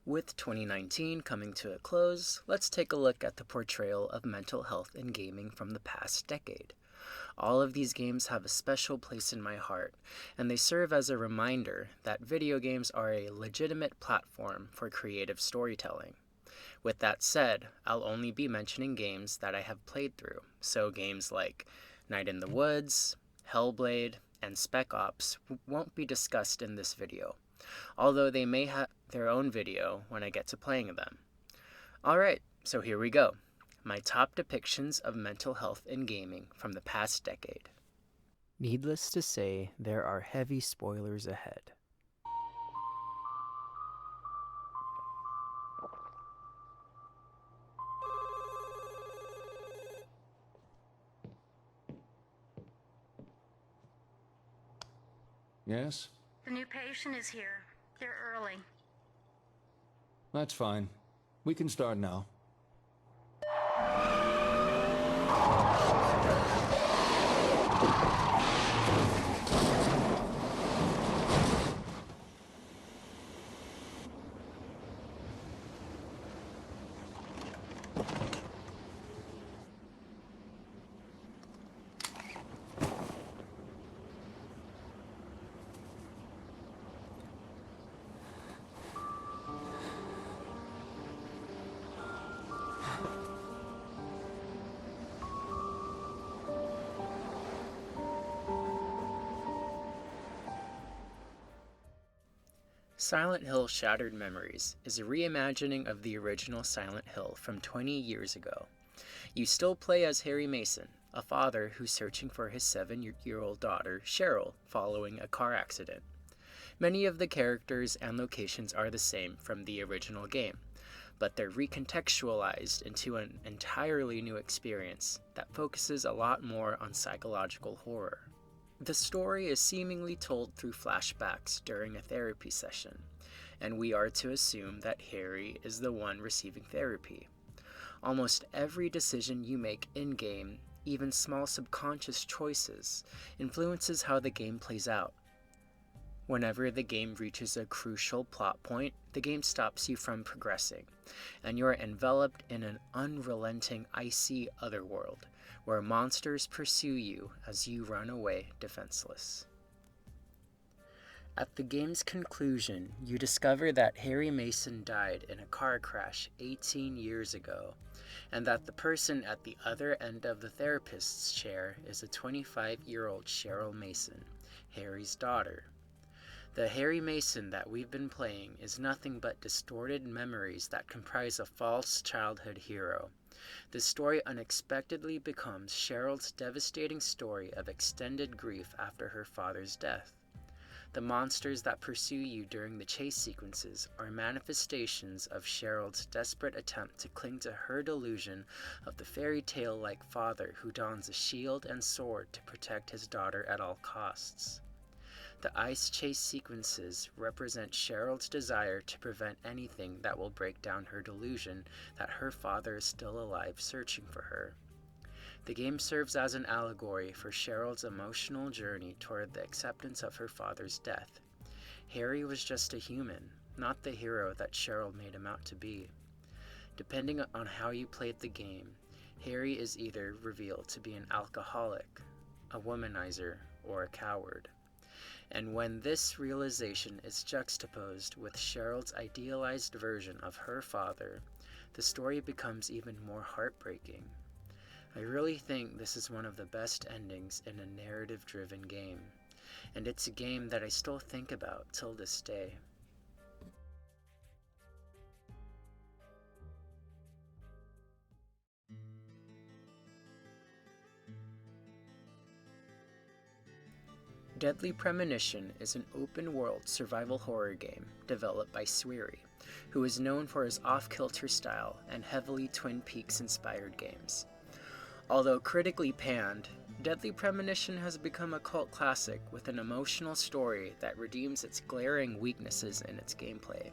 With 2019 coming to a close, let's take a look at the portrayal of mental health in gaming from the past decade. All of these games have a special place in my heart, and they serve as a reminder that video games are a legitimate platform for creative storytelling. With that said, I'll only be mentioning games that I have played through, so games like Night in the Woods, Hellblade, and Spec Ops won't be discussed in this video, although they may have their own video when I get to playing them. Alright, so here we go. My top depictions of mental health in gaming from the past decade. Needless to say, there are heavy spoilers ahead. Yes? The new patient is here. They're early. That's fine. We can start now. Silent Hill Shattered Memories is a reimagining of the original Silent Hill from 20 years ago. You still play as Harry Mason, a father who's searching for his 7-year-old daughter, Cheryl, following a car accident. Many of the characters and locations are the same from the original game, but they're recontextualized into an entirely new experience that focuses a lot more on psychological horror. The story is seemingly told through flashbacks during a therapy session, and we are to assume that Harry is the one receiving therapy. Almost every decision you make in-game, even small subconscious choices, influences how the game plays out. Whenever the game reaches a crucial plot point, the game stops you from progressing, and you're enveloped in an unrelenting icy otherworld, where monsters pursue you as you run away defenseless. At the game's conclusion, you discover that Harry Mason died in a car crash 18 years ago, and that the person at the other end of the therapist's chair is a 25-year-old Cheryl Mason, Harry's daughter. The Harry Mason that we've been playing is nothing but distorted memories that comprise a false childhood hero. The story unexpectedly becomes Cheryl's devastating story of extended grief after her father's death. The monsters that pursue you during the chase sequences are manifestations of Cheryl's desperate attempt to cling to her delusion of the fairy tale-like father who dons a shield and sword to protect his daughter at all costs. The ice chase sequences represent Cheryl's desire to prevent anything that will break down her delusion that her father is still alive searching for her. The game serves as an allegory for Cheryl's emotional journey toward the acceptance of her father's death. Harry was just a human, not the hero that Cheryl made him out to be. Depending on how you played the game, Harry is either revealed to be an alcoholic, a womanizer, or a coward. And when this realization is juxtaposed with Cheryl's idealized version of her father, the story becomes even more heartbreaking. I really think this is one of the best endings in a narrative-driven game, and it's a game that I still think about till this day. Deadly Premonition is an open-world survival horror game developed by Swery, who is known for his off-kilter style and heavily Twin Peaks-inspired games. Although critically panned, Deadly Premonition has become a cult classic with an emotional story that redeems its glaring weaknesses in its gameplay.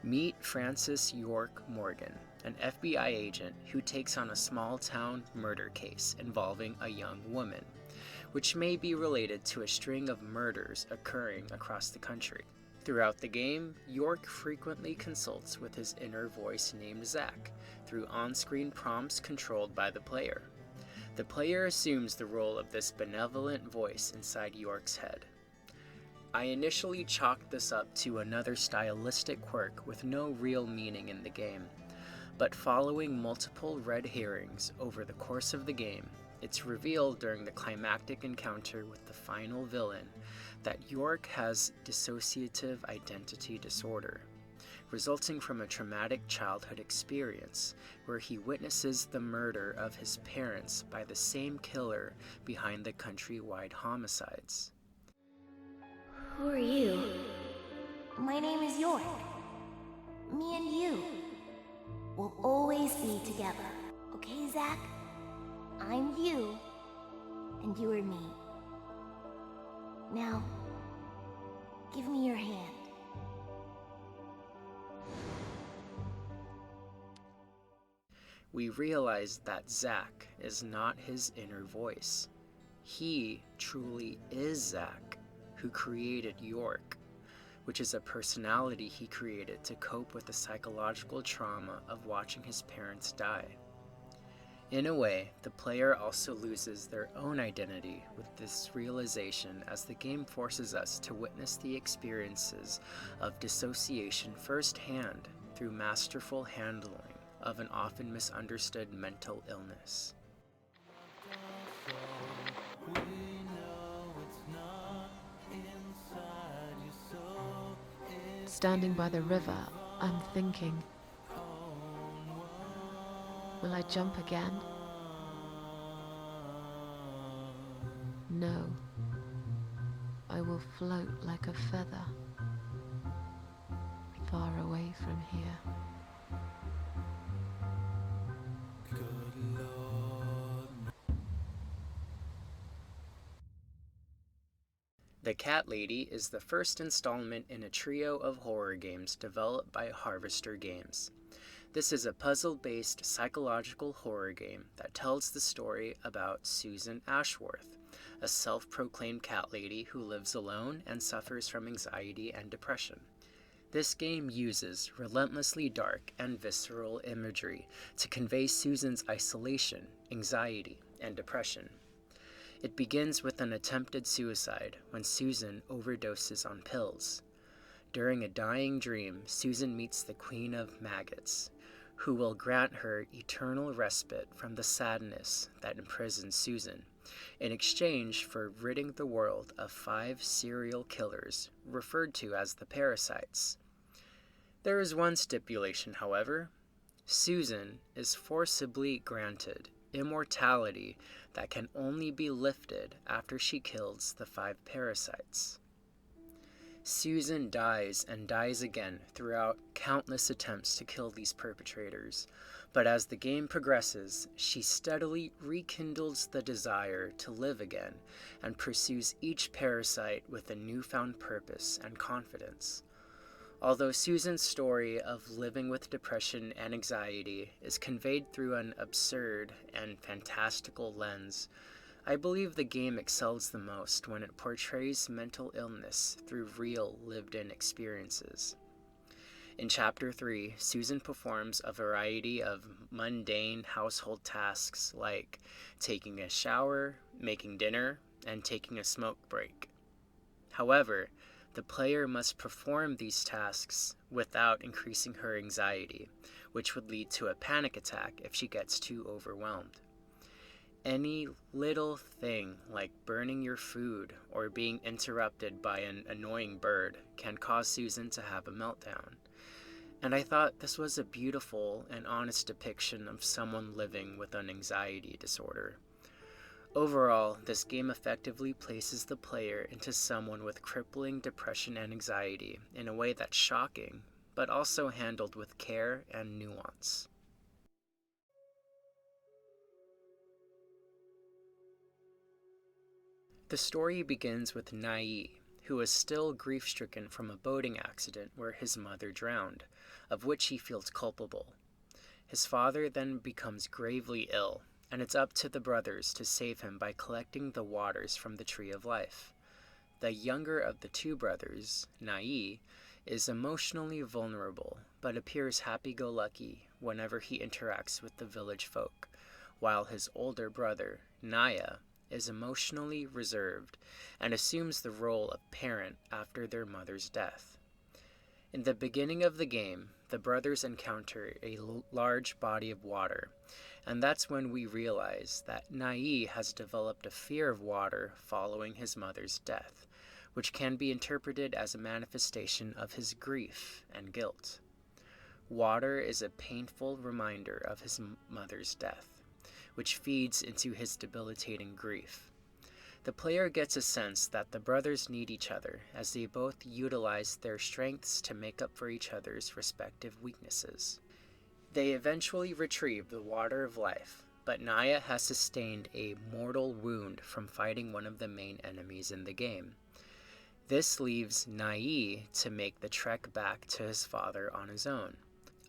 Meet Francis York Morgan, an FBI agent who takes on a small-town murder case involving a young woman, which may be related to a string of murders occurring across the country. Throughout the game, York frequently consults with his inner voice named Zack through on-screen prompts controlled by the player. The player assumes the role of this benevolent voice inside York's head. I initially chalked this up to another stylistic quirk with no real meaning in the game, but following multiple red herrings over the course of the game, it's revealed during the climactic encounter with the final villain that York has dissociative identity disorder, resulting from a traumatic childhood experience where he witnesses the murder of his parents by the same killer behind the countrywide homicides. Who are you? My name is York. Me and you will always be together. Okay, Zack? I'm you, and you are me. Now, give me your hand. We realize that Zack is not his inner voice. He truly is Zack, who created York, which is a personality he created to cope with the psychological trauma of watching his parents die. In a way, the player also loses their own identity with this realization as the game forces us to witness the experiences of dissociation firsthand through masterful handling of an often misunderstood mental illness. Standing by the river, I'm thinking, will I jump again? No. I will float like a feather, far away from here. The Cat Lady is the first installment in a trio of horror games developed by Harvester Games. This is a puzzle-based psychological horror game that tells the story about Susan Ashworth, a self-proclaimed cat lady who lives alone and suffers from anxiety and depression. This game uses relentlessly dark and visceral imagery to convey Susan's isolation, anxiety, and depression. It begins with an attempted suicide when Susan overdoses on pills. During a dying dream, Susan meets the Queen of Maggots, who will grant her eternal respite from the sadness that imprisons Susan, in exchange for ridding the world of 5 serial killers, referred to as the Parasites. There is one stipulation, however. Susan is forcibly granted immortality that can only be lifted after she kills the 5 parasites. Susan dies and dies again throughout countless attempts to kill these perpetrators, but as the game progresses, she steadily rekindles the desire to live again and pursues each parasite with a newfound purpose and confidence. Although Susan's story of living with depression and anxiety is conveyed through an absurd and fantastical lens, I believe the game excels the most when it portrays mental illness through real lived-in experiences. In Chapter 3, Susan performs a variety of mundane household tasks like taking a shower, making dinner, and taking a smoke break. However, the player must perform these tasks without increasing her anxiety, which would lead to a panic attack if she gets too overwhelmed. Any little thing like burning your food or being interrupted by an annoying bird can cause Susan to have a meltdown. And I thought this was a beautiful and honest depiction of someone living with an anxiety disorder. Overall, this game effectively places the player into someone with crippling depression and anxiety in a way that's shocking, but also handled with care and nuance. The story begins with Nai, who is still grief-stricken from a boating accident where his mother drowned, of which he feels culpable. His father then becomes gravely ill, and it's up to the brothers to save him by collecting the waters from the Tree of Life. the younger of the two brothers, Nai, is emotionally vulnerable, but appears happy-go-lucky whenever he interacts with the village folk, while his older brother, Naya, is emotionally reserved and assumes the role of parent after their mother's death. In the beginning of the game, the brothers encounter a large body of water, and that's when we realize that Nai has developed a fear of water following his mother's death, which can be interpreted as a manifestation of his grief and guilt. Water is a painful reminder of his mother's death, which feeds into his debilitating grief. The player gets a sense that the brothers need each other as they both utilize their strengths to make up for each other's respective weaknesses. They eventually retrieve the Water of Life, but Naya has sustained a mortal wound from fighting one of the main enemies in the game. This leaves Nai to make the trek back to his father on his own.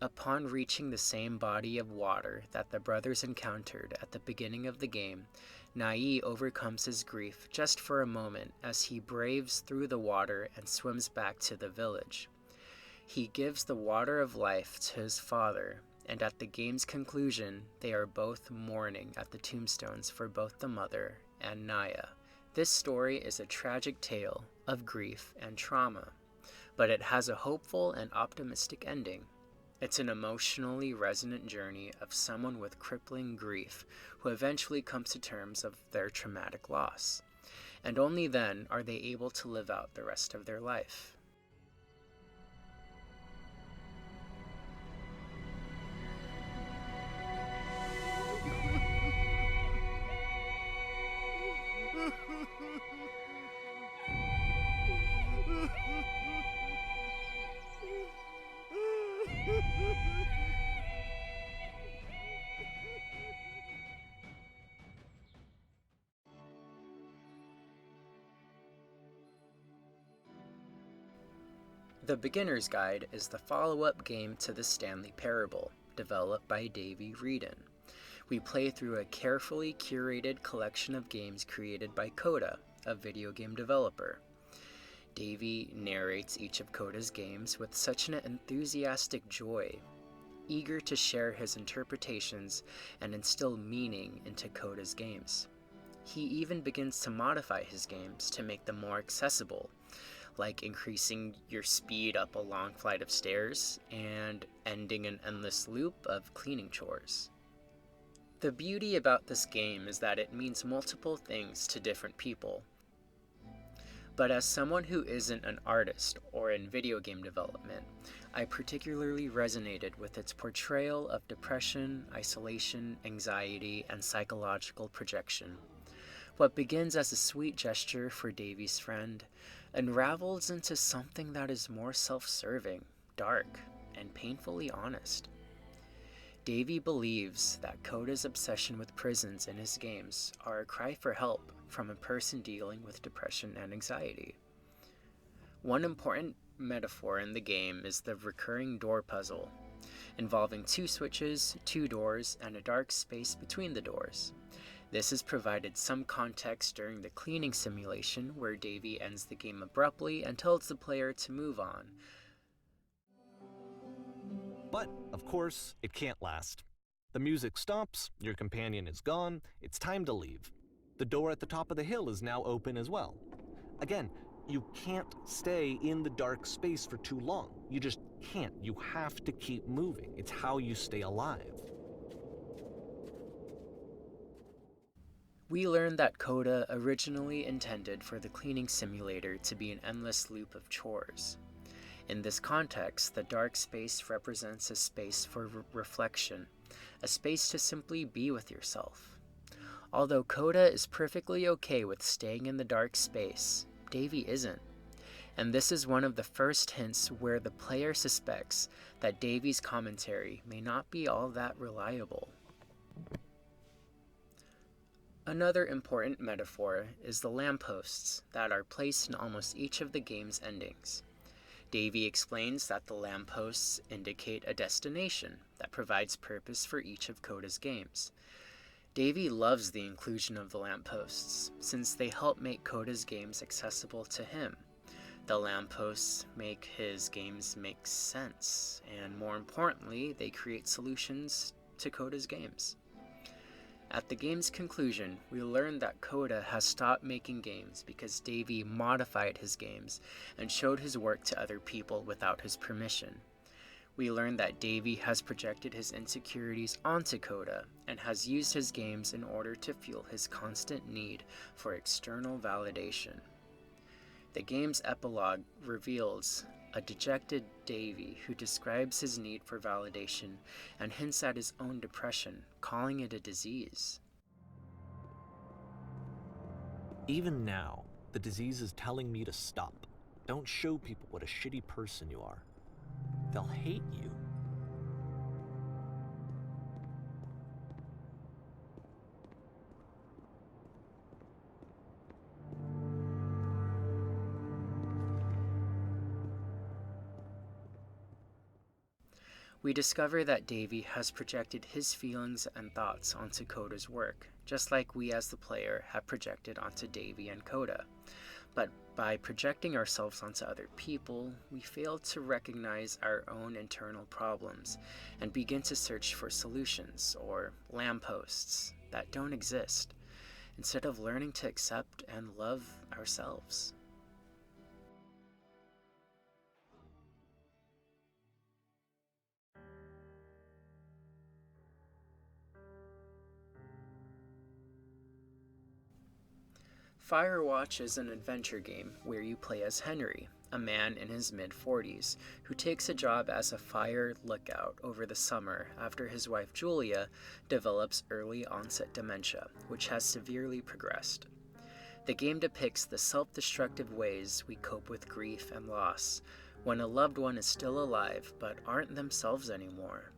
Upon reaching the same body of water that the brothers encountered at the beginning of the game, Nai overcomes his grief just for a moment as he braves through the water and swims back to the village. He gives the Water of Life to his father, and at the game's conclusion, they are both mourning at the tombstones for both the mother and Naya. This story is a tragic tale of grief and trauma, but it has a hopeful and optimistic ending. It's an emotionally resonant journey of someone with crippling grief who eventually comes to terms of their traumatic loss, and only then are they able to live out the rest of their life. The Beginner's Guide is the follow-up game to the Stanley Parable, developed by Davey Wreden. We play through a carefully curated collection of games created by Coda, a video game developer. Davey narrates each of Coda's games with such an enthusiastic joy, eager to share his interpretations and instill meaning into Coda's games. He even begins to modify his games to make them more accessible, like increasing your speed up a long flight of stairs and ending an endless loop of cleaning chores. The beauty about this game is that it means multiple things to different people. But as someone who isn't an artist or in video game development, I particularly resonated with its portrayal of depression, isolation, anxiety, and psychological projection. What begins as a sweet gesture for Davey's friend unravels into something that is more self-serving, dark, and painfully honest. Davey believes that Coda's obsession with prisons in his games are a cry for help from a person dealing with depression and anxiety. One important metaphor in the game is the recurring door puzzle, involving 2 switches, 2 doors, and a dark space between the doors. This has provided some context during the cleaning simulation, where Davey ends the game abruptly and tells the player to move on. But, of course, it can't last. The music stops, your companion is gone, it's time to leave. The door at the top of the hill is now open as well. Again, you can't stay in the dark space for too long. You just can't. You have to keep moving. It's how you stay alive. We learned that Coda originally intended for the cleaning simulator to be an endless loop of chores. In this context, the dark space represents a space for reflection, a space to simply be with yourself. Although Coda is perfectly okay with staying in the dark space, Davey isn't. And this is one of the first hints where the player suspects that Davey's commentary may not be all that reliable. Another important metaphor is the lampposts that are placed in almost each of the game's endings. Davey explains that the lampposts indicate a destination that provides purpose for each of Coda's games. Davy loves the inclusion of the lampposts, since they help make Coda's games accessible to him. The lampposts make his games make sense, and more importantly, they create solutions to Coda's games. At the game's conclusion, we learn that Coda has stopped making games because Davy modified his games and showed his work to other people without his permission. We learn that Davy has projected his insecurities onto Coda and has used his games in order to fuel his constant need for external validation. The game's epilogue reveals a dejected Davy who describes his need for validation and hints at his own depression, calling it a disease. Even now, the disease is telling me to stop. Don't show people what a shitty person you are. They'll hate you. We discover that Davy has projected his feelings and thoughts onto Coda's work, just like we as the player have projected onto Davy and Coda. But by projecting ourselves onto other people, we fail to recognize our own internal problems and begin to search for solutions, or lampposts, that don't exist, instead of learning to accept and love ourselves. Firewatch is an adventure game where you play as Henry, a man in his mid-40s, who takes a job as a fire lookout over the summer after his wife Julia develops early-onset dementia, which has severely progressed. The game depicts the self-destructive ways we cope with grief and loss when a loved one is still alive but aren't themselves anymore.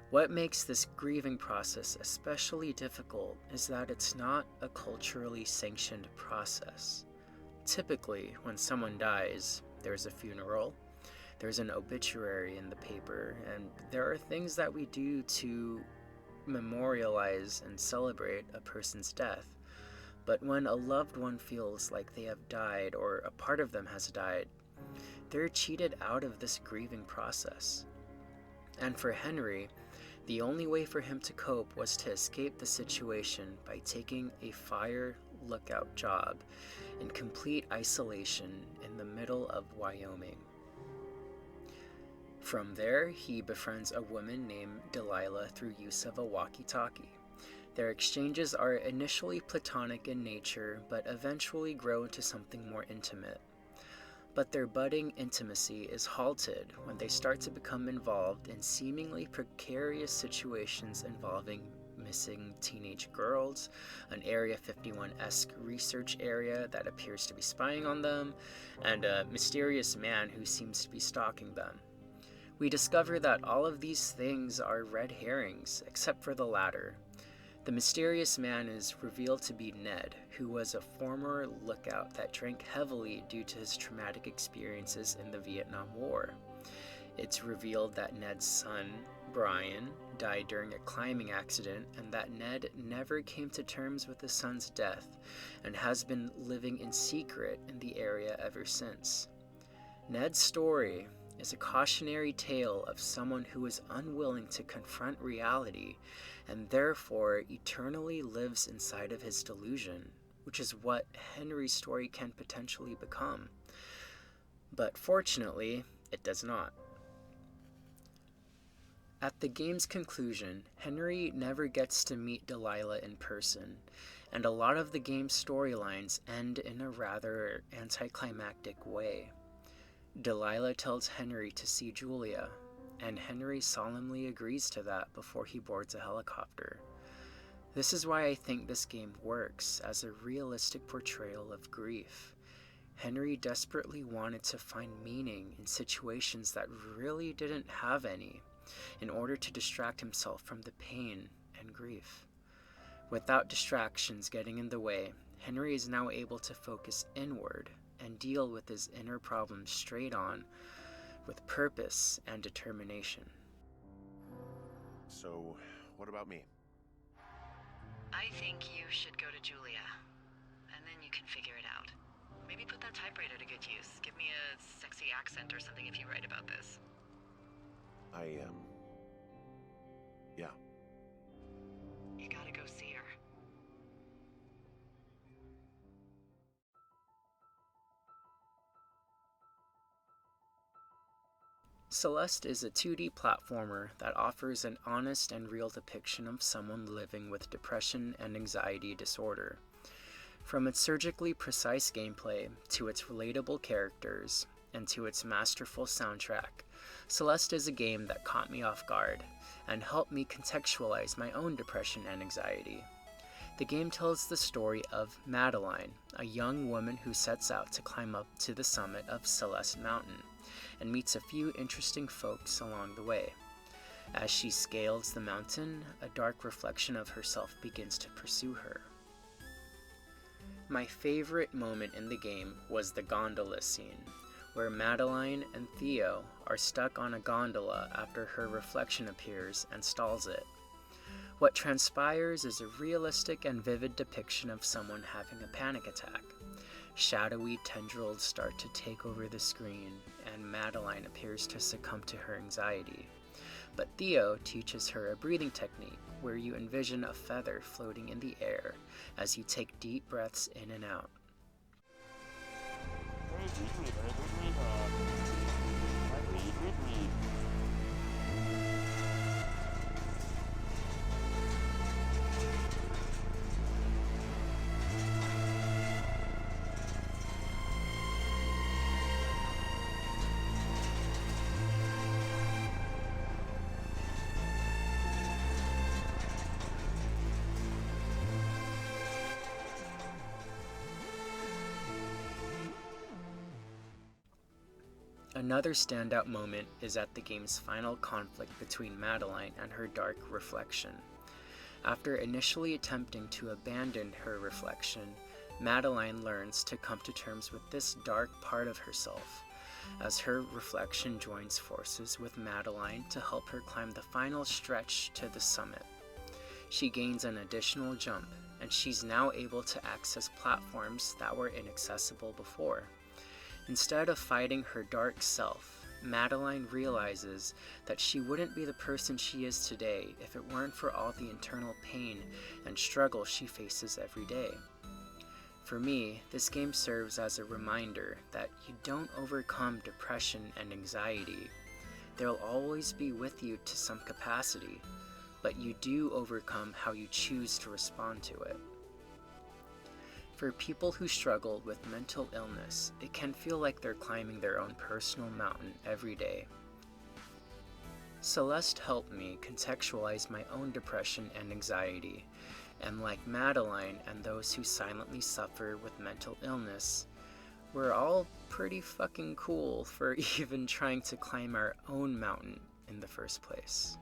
What makes this grieving process especially difficult is that it's not a culturally sanctioned process. Typically, when someone dies, there's a funeral, there's an obituary in the paper, and there are things that we do to memorialize and celebrate a person's death. But when a loved one feels like they have died or a part of them has died, they're cheated out of this grieving process. And for Henry, the only way for him to cope was to escape the situation by taking a fire lookout job in complete isolation in the middle of Wyoming. From there, he befriends a woman named Delilah through use of a walkie-talkie. Their exchanges are initially platonic in nature, but eventually grow into something more intimate. But their budding intimacy is halted when they start to become involved in seemingly precarious situations involving missing teenage girls, an Area 51-esque research area that appears to be spying on them, and a mysterious man who seems to be stalking them. We discover that all of these things are red herrings, except for the latter. The mysterious man is revealed to be Ned, who was a former lookout that drank heavily due to his traumatic experiences in the Vietnam War. It's revealed that Ned's son, Brian, died during a climbing accident, and that Ned never came to terms with his son's death and has been living in secret in the area ever since. Ned's story is a cautionary tale of someone who is unwilling to confront reality and therefore eternally lives inside of his delusion, which is what Henry's story can potentially become. But fortunately, it does not. At the game's conclusion, Henry never gets to meet Delilah in person, and a lot of the game's storylines end in a rather anticlimactic way. Delilah tells Henry to see Julia, and Henry solemnly agrees to that before he boards a helicopter. This is why I think this game works as a realistic portrayal of grief. Henry desperately wanted to find meaning in situations that really didn't have any, in order to distract himself from the pain and grief. Without distractions getting in the way, Henry is now able to focus inward and deal with his inner problems straight on, with purpose and determination. So, what about me? I think you should go to Julia, and then you can figure it out. Maybe put that typewriter to good use. Give me a sexy accent or something if you write about this. Yeah. You gotta go see her. Celeste is a 2D platformer that offers an honest and real depiction of someone living with depression and anxiety disorder. From its surgically precise gameplay, to its relatable characters, and to its masterful soundtrack, Celeste is a game that caught me off guard and helped me contextualize my own depression and anxiety. The game tells the story of Madeline, a young woman who sets out to climb up to the summit of Celeste Mountain, and meets a few interesting folks along the way. As she scales the mountain, a dark reflection of herself begins to pursue her. My favorite moment in the game was the gondola scene, where Madeline and Theo are stuck on a gondola after her reflection appears and stalls it. What transpires is a realistic and vivid depiction of someone having a panic attack. Shadowy tendrils start to take over the screen, and Madeline appears to succumb to her anxiety. But Theo teaches her a breathing technique where you envision a feather floating in the air as you take deep breaths in and out. Another standout moment is at the game's final conflict between Madeline and her dark reflection. After initially attempting to abandon her reflection, Madeline learns to come to terms with this dark part of herself, as her reflection joins forces with Madeline to help her climb the final stretch to the summit. She gains an additional jump, and she's now able to access platforms that were inaccessible before. Instead of fighting her dark self, Madeline realizes that she wouldn't be the person she is today if it weren't for all the internal pain and struggle she faces every day. For me, this game serves as a reminder that you don't overcome depression and anxiety. They'll always be with you to some capacity, but you do overcome how you choose to respond to it. For people who struggle with mental illness, it can feel like they're climbing their own personal mountain every day. Celeste helped me contextualize my own depression and anxiety, and like Madeline and those who silently suffer with mental illness, we're all pretty fucking cool for even trying to climb our own mountain in the first place.